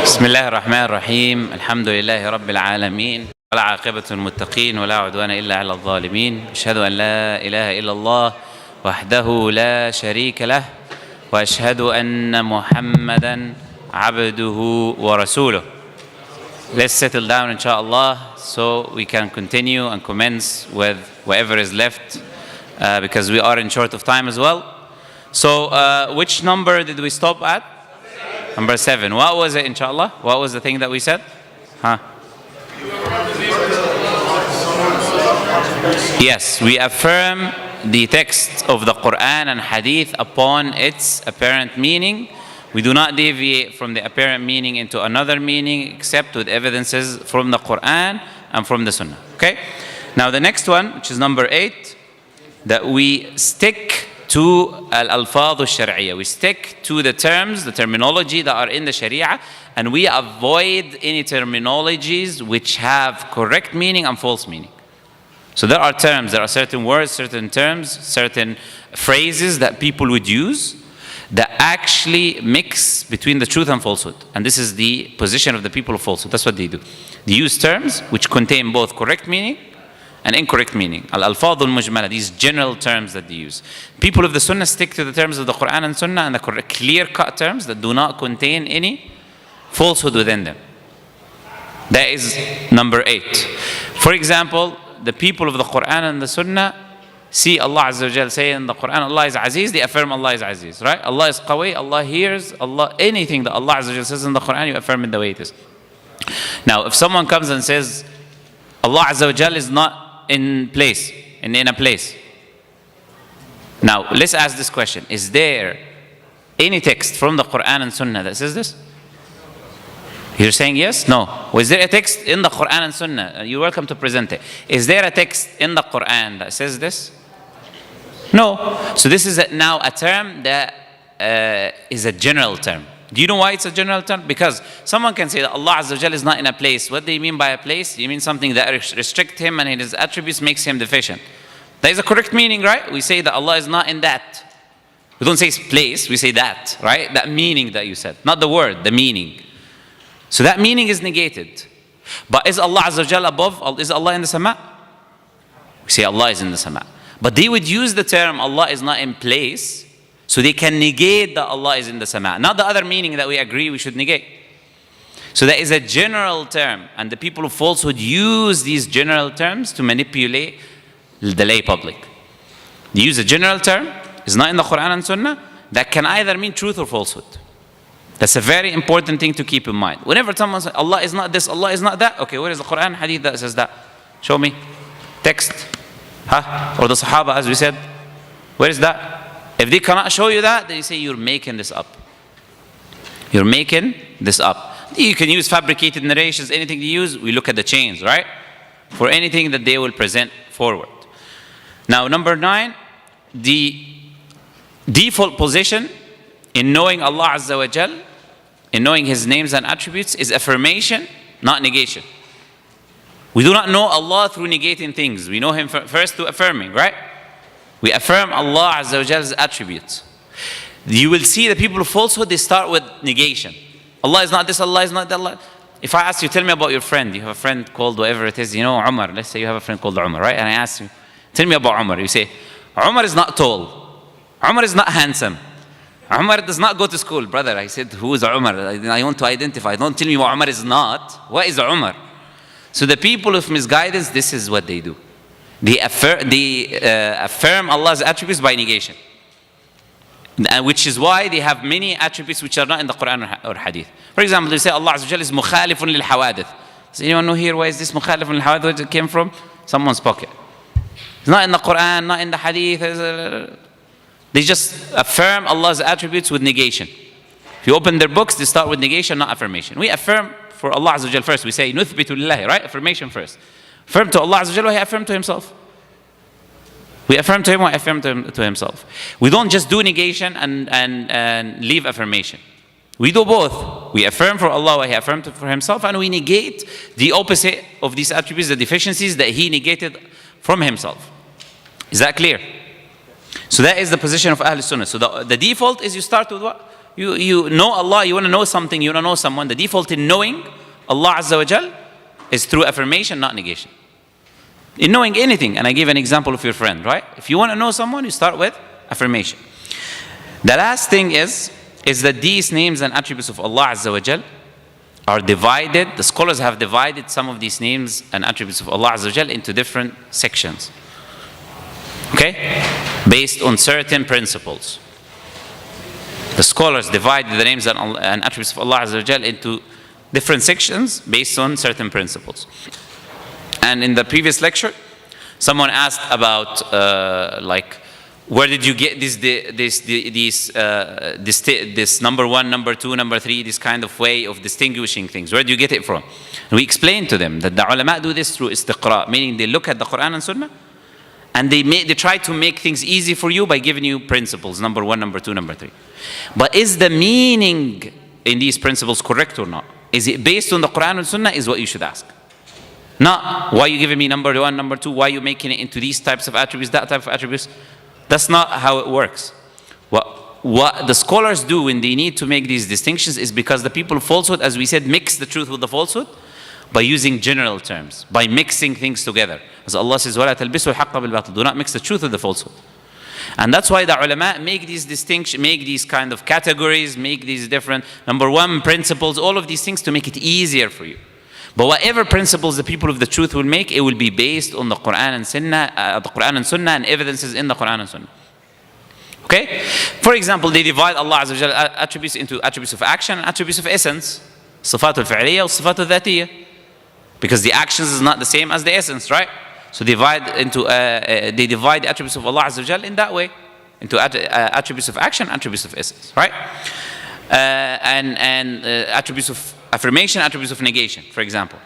بسم الله الرحمن الرحيم. الحمد لله رب العالمين، ولا عاقبة للمتقين ولا عدوان إلا على الظالمين. أشهد أن لا إله إلا الله وحده لا شريك له، وأشهد أن محمدا عبده ورسوله. Let's settle down inshallah so we can continue and commence with whatever is left because we are in short of time as well. So which number did we stop at? Number 7. What was it, inshallah? What was the thing that we said? Yes, we affirm the text of the Qur'an and Hadith upon its apparent meaning. We do not deviate from the apparent meaning into another meaning except with evidences from the Qur'an and from the Sunnah. Okay? Now the next one, which is number 8, that we stick to al-alfadh al-shar'iyya. We stick to the terms, the terminology that are in the Sharia, and we avoid any terminologies which have correct meaning and false meaning. So there are terms, there are certain words, certain terms, certain phrases that people would use that actually mix between the truth and falsehood. And this is the position of the people of falsehood. That's what they do. They use terms which contain both correct meaning and incorrect meaning. Al-alfadh al-mujmala, these general terms that they use. People of the Sunnah stick to the terms of the Quran and Sunnah and the clear-cut terms that do not contain any falsehood within them. That is number 8. For example, the people of the Quran and the Sunnah see Allah Azza wa Jal say in the Quran, Allah is Aziz, they affirm Allah is Aziz, right? Allah is Qawi, Allah hears, Allah, anything that Allah Azza wa Jal says in the Quran, you affirm it the way it is. Now, if someone comes and says, Allah Azza wa Jal is not in place, in a place. Now, let's ask this question. Is there any text from the Quran and Sunnah that says this? You're saying yes? No. Was there a text in the Quran and Sunnah? You're welcome to present it. Is there a text in the Quran that says this? No. So this is now a term that is a general term. Do you know why it's a general term? Because someone can say that Allah Azza wa Jal is not in a place. What do you mean by a place? You mean something that restricts him and his attributes makes him deficient. That is a correct meaning, right? We say that Allah is not in that. We don't say place, we say that, right? That meaning that you said. Not the word, the meaning. So that meaning is negated. But is Allah Azza wa Jal above? Is Allah in the sama? We say Allah is in the sama. But they would use the term Allah is not in place so they can negate that Allah is in the sama. Not the other meaning that we agree we should negate. So that is a general term. And the people of falsehood use these general terms to manipulate the lay public. They use a general term, it's not in the Quran and Sunnah, that can either mean truth or falsehood. That's a very important thing to keep in mind. Whenever someone says, Allah is not this, Allah is not that, okay, where is the Quran hadith that says that? Show me. Text. Or the Sahaba, as we said. Where is that? If they cannot show you that, then you say you're making this up. You're making this up. You can use fabricated narrations, anything you use, we look at the chains, right? For anything that they will present forward. Now, number 9, the default position in knowing Allah Azza wa Jal, in knowing His names and attributes, is affirmation, not negation. We do not know Allah through negating things. We know Him first through affirming, right? We affirm Allah Azza wa Jal's attributes. You will see the people of falsehood, they start with negation. Allah is not this, Allah is not that. Allah. If I ask you, tell me about your friend. You have a friend called whatever it is, you know, Umar. Let's say you have a friend called Umar, right? And I ask you, tell me about Umar. You say, Umar is not tall. Umar is not handsome. Umar does not go to school. Brother, I said, who is Umar? I want to identify. Don't tell me what Umar is not. What is Umar? So the people of misguidance, this is what they do. They affirm Allah's attributes by negation. And which is why they have many attributes which are not in the Quran or Hadith. For example, they say Allah Azza wa Jal is mukhalifun lil hawadith. Does anyone know here why is this mukhalifun lil hawadith? Where it came from? Someone's pocket. It's not in the Quran, not in the Hadith. They just affirm Allah's attributes with negation. If you open their books, they start with negation, not affirmation. We affirm for Allah Azza wa Jal first. We say nuthbitu lillahi, right? Affirmation first. Affirm to Allah Azza wa Jal what He affirmed to Himself. We affirm to Him what He affirmed to Himself. We don't just do negation and leave affirmation. We do both. We affirm for Allah what He affirmed for Himself, and we negate the opposite of these attributes, the deficiencies that He negated from Himself. Is that clear? So that is the position of Ahl Sunnah. So the default is you start with what? You know Allah, you want to know something, you want to know someone. The default in knowing Allah Azza wa Jal is through affirmation, not negation. In knowing anything, and I give an example of your friend, right? If you want to know someone, you start with affirmation. The last thing is that these names and attributes of Allah Azza wa Jal are divided. The scholars have divided some of these names and attributes of Allah Azza wa Jal into different sections. Okay? Based on certain principles. The scholars divided the names and attributes of Allah Azza wa Jal into different sections based on certain principles. And in the previous lecture, someone asked about where did you get this number one, number two, number three, this kind of way of distinguishing things? Where do you get it from? And we explained to them that the ulama do this through istiqra, meaning they look at the Quran and Sunnah, and they try to make things easy for you by giving you principles, number one, number two, number three. But is the meaning in these principles correct or not? Is it based on the Quran and Sunnah is what you should ask. Not, why are you giving me number one, number two? Why are you making it into these types of attributes, that type of attributes? That's not how it works. What the scholars do when they need to make these distinctions is because the people of falsehood, as we said, mix the truth with the falsehood by using general terms, by mixing things together. As Allah says, وَلَا تَلْبِسُوا الْحَقَّ بِالْبَاطِلِ. Do not mix the truth with the falsehood. And that's why the ulama make these distinctions, make these kind of categories, make these different, number one, principles, all of these things to make it easier for you. But whatever principles the people of the truth will make, it will be based on the Quran and Sunnah, and evidences in the Quran and Sunnah. Okay? For example, they divide Allah Azza wa Jal attributes into attributes of action and attributes of essence. Sifatul fi'liyah or sifatul dhatiyah. Because the actions is not the same as the essence, right? So they divide the attributes of Allah Azza wa Jal in that way, into attributes of action, attributes of essence, right? And attributes of affirmation, attributes of negation, for example.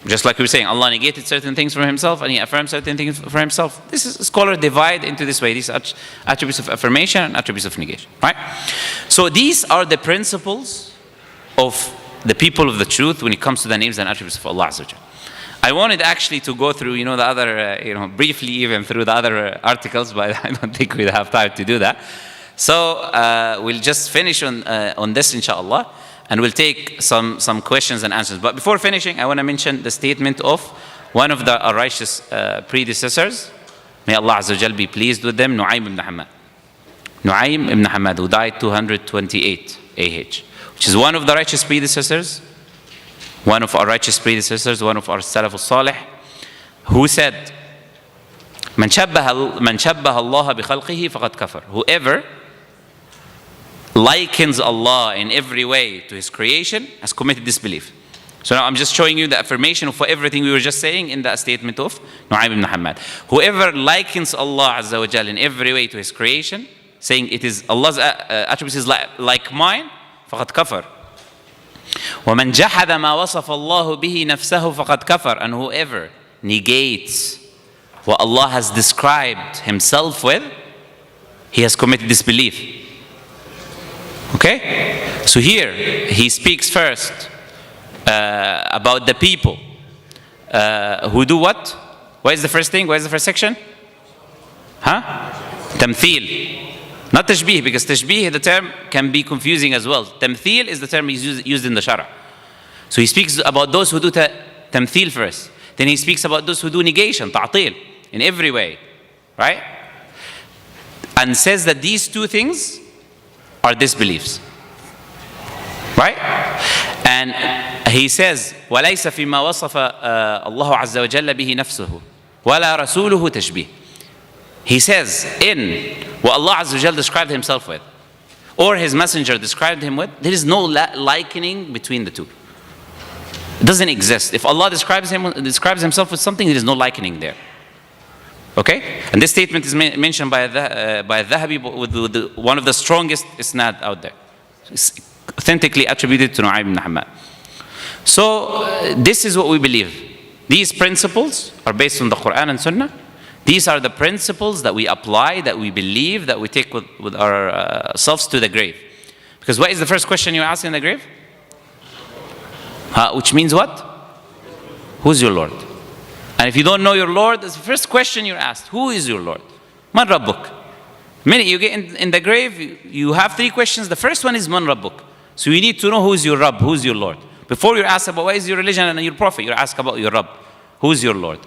Just like we were saying, Allah negated certain things from Himself and He affirmed certain things for Himself. This is scholars divide into this way, these attributes of affirmation and attributes of negation, right? So these are the principles of the people of the truth when it comes to the names and attributes of Allah Azza wa Jal. I wanted actually to go through, the other, briefly even through the other articles, but I don't think we'll have time to do that. So we'll just finish on this, inshallah, and we'll take some questions and answers. But before finishing, I want to mention the statement of one of the righteous predecessors. May Allah Azza wa Jal be pleased with them, Nu'aym ibn Hamad. Nu'aym ibn Hamad, who died 228 AH, which is one of the righteous predecessors, one of our righteous predecessors, one of our Salaf al-Salih, who said, Man shabbaha Allah bi khalqihi faqad kafar. Whoever likens Allah in every way to His creation has committed disbelief. So now I'm just showing you the affirmation of everything we were just saying in that statement of Nu'aym ibn Hamad. Whoever likens Allah Azza wa Jal in every way to His creation, saying it is Allah's attributes is like mine, faqad kafar. وَمَنْ جَحَدَ مَا وَصَفَ اللَّهُ بِهِ نَفْسَهُ فَقَدْ كَفَرَ. And whoever negates what Allah has described Himself with, he has committed disbelief. Okay? So here, he speaks first about the people who do what? What is the first thing? What is the first section? Tamthil. Not tashbih, because tashbih, the term can be confusing as well. Tamthil is the term used in the Shara. So he speaks about those who do tamthil first. Then he speaks about those who do negation, ta'til, in every way. Right? And says that these two things are disbeliefs. Right? And he says, وَلَيْسَ فِي مَا وَصَفَ اللَّهُ عَزَّ وَجَلَّ بِهِ نَفْسُهُ وَلَا رَسُولُهُ تَشْبِيهٌ. He says, in what Allah Azza wa Jal described Himself with, or His Messenger described Him with, there is no likening between the two. It doesn't exist. If Allah describes Himself with something, there is no likening there. Okay? And this statement is mentioned by Dhahabi with one of the strongest isnad out there. It's authentically attributed to Nu'aym ibn Hamad. So this is what we believe. These principles are based on the Quran and Sunnah. These are the principles that we apply, that we believe, that we take with ourselves to the grave. Because what is the first question you ask in the grave? Which means what? Who's your Lord? And if you don't know your Lord, that's the first question you're asked. Who is your Lord? Man Rabbuk. minute you get in the grave, you have three questions. The first one is Man Rabbuk. So you need to know who's your Rabb, who's your Lord. Before you're asked about what is your religion and your prophet, you're asked about your Rabb, who's your Lord.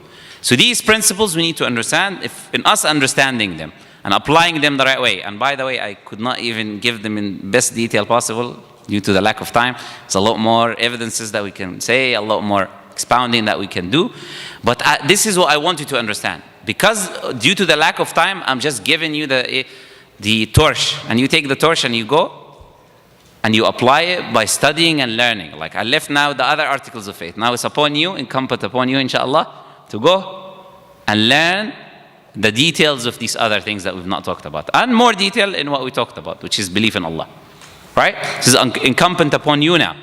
So these principles we need to understand. If in us understanding them and applying them the right way, and by the way, I could not even give them in best detail possible due to the lack of time. It's a lot more evidences that we can say, a lot more expounding that we can do. But this is what I want you to understand. Because due to the lack of time, I'm just giving you the torch. And you take the torch and you go and you apply it by studying and learning. Like I left now the other articles of faith. Now it's upon you, incumbent upon you, inshallah, to go and learn the details of these other things that we've not talked about. And more detail in what we talked about, which is belief in Allah. Right? This is incumbent upon you now.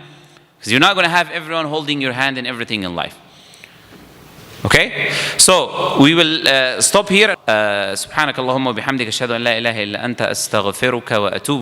Because you're not going to have everyone holding your hand in everything in life. Okay? So, we will stop here. سبحانك اللهم وبحمدك أشهد أن لا إله إلا أنت أستغفرك وأتوب